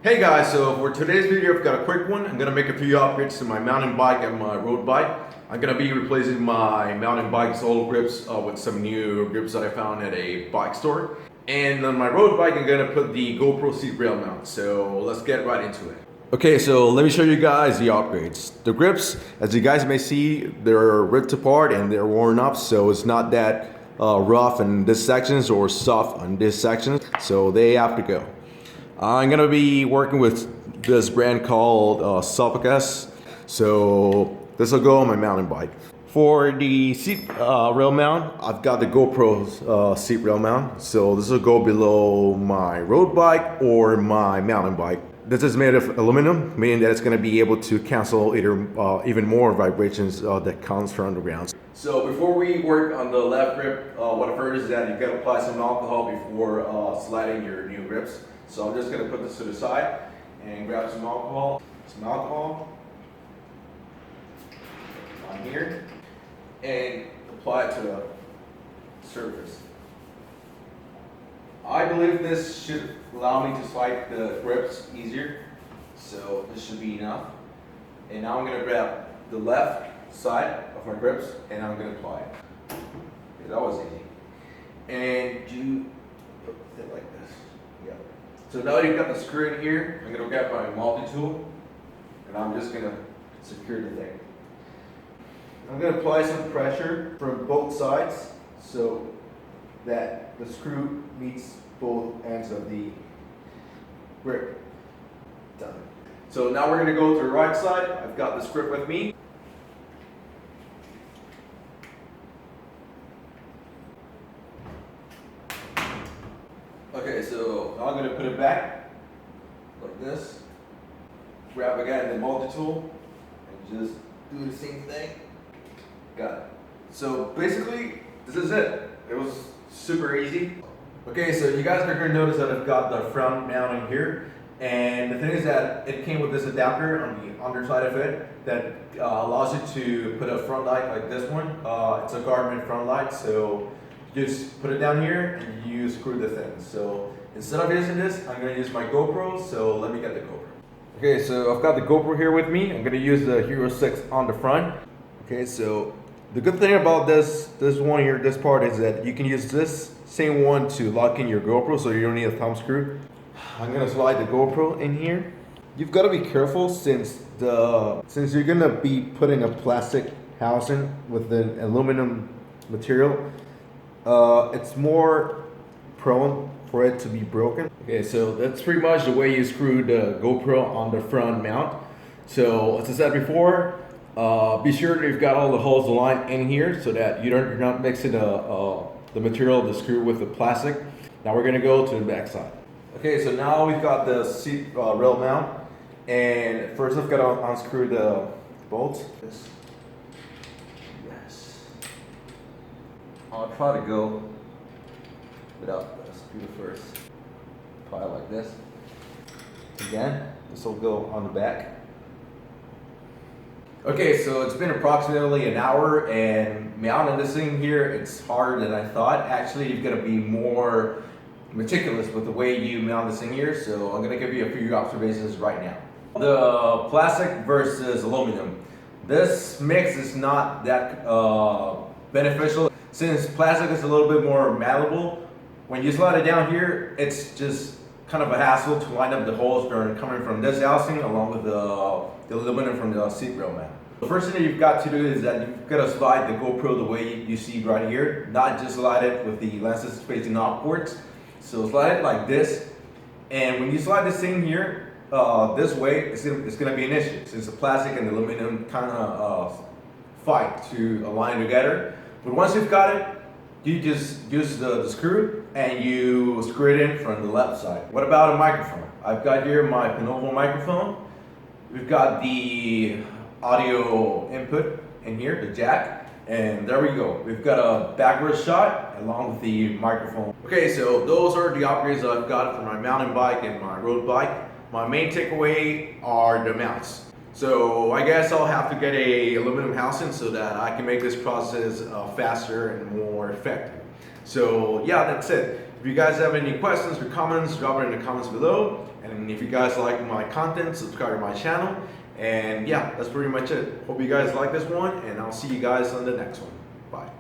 Hey guys, so for today's video I've got a quick one. I'm going to make a few upgrades to my mountain bike and my road bike. I'm going to be replacing my mountain bike's old grips with some new grips that I found at a bike store. And on my road bike I'm going to put the GoPro Seat Rail Mount. So let's get right into it. Okay, so let me show you guys the upgrades. The grips, as you guys may see, they're ripped apart and they're worn up, so it's not that rough in this sections or soft on this section, so they have to go. I'm gonna be working with this brand called Supacaz, so this will go on my mountain bike. For the seat rail mount, I've got the GoPro seat rail mount, so this will go below my road bike or my mountain bike. This is made of aluminum, meaning that it's going to be able to cancel even more vibrations that comes from the ground. So before we work on the left grip, what I've heard is that you've got to apply some alcohol before sliding your new grips. So I'm just going to put this to the side and grab some alcohol on here and apply it to the surface. I believe this should allow me to slide the grips easier, so this should be enough. And now I'm going to grab the left side of my grips and I'm going to apply it. Okay, that was easy. And you put it like this. Yeah. So now you've got the screw in here, I'm going to grab my multi-tool and I'm just going to secure the thing. I'm going to apply some pressure from both sides so that the screw meets both ends of the grip. Done. So now we're going to go to the right side. I've got this grip with me. Okay, so now I'm going to put it back like this. Grab again the multi-tool and just do the same thing. Got it. So basically, this is it. It was super easy. Okay, so you guys are going to notice that I've got the front mount in here, and the thing is that it came with this adapter on the underside of it that allows you to put a front light like this one. It's a Garmin front light, so you just put it down here and you screw the thing. So instead of using this, I'm going to use my GoPro, so let me get the GoPro. Okay, so I've got the GoPro here with me. I'm going to use the Hero 6 on the front. Okay, so the good thing about this one here, this part, is that you can use this same one to lock in your GoPro, so you don't need a thumb screw. I'm gonna slide the GoPro in here. You've got to be careful since you're gonna be putting a plastic housing with an aluminum material. It's more prone for it to be broken. Okay, so that's pretty much the way you screw the GoPro on the front mount. So as I said before, be sure that you've got all the holes aligned in here so that you're not mixing the material of the screw with the plastic. Now we're going to go to the back side. Okay, so now we've got the seat rail mount, and first I've got to unscrew the bolts. Yes. I'll try to go without the screw first. Probably like this. Again, this will go on the back. Okay, so it's been approximately an hour, and mounting this thing here, it's harder than I thought. Actually, you've got to be more meticulous with the way you mount this thing here, so I'm going to give you a few observations right now. The plastic versus aluminum. This mix is not that beneficial, since plastic is a little bit more malleable. When you slide it down here, it's just kind of a hassle to line up the holes that are coming from this housing along with the aluminum from the seat rail mount. The first thing that you've got to do is that you've got to slide the GoPro the way you see right here, not just slide it with the lenses facing upwards. So slide it like this, and when you slide this thing here this way, it's going to be an issue since the plastic and the aluminum kind of fight to align together. But once you've got it, you just use the screw and you screw it in from the left side. What about a microphone? I've got here my Panovo microphone. We've got the audio input in here, the jack, and there we go. We've got a backwards shot along with the microphone. Okay, so those are the upgrades that I've got for my mountain bike and my road bike. My main takeaway are the mounts. So I guess I'll have to get a aluminum housing so that I can make this process faster and more effective. So yeah, that's it. If you guys have any questions or comments, drop it in the comments below. And if you guys like my content, subscribe to my channel. And yeah, that's pretty much it. Hope you guys like this one, and I'll see you guys on the next one. Bye.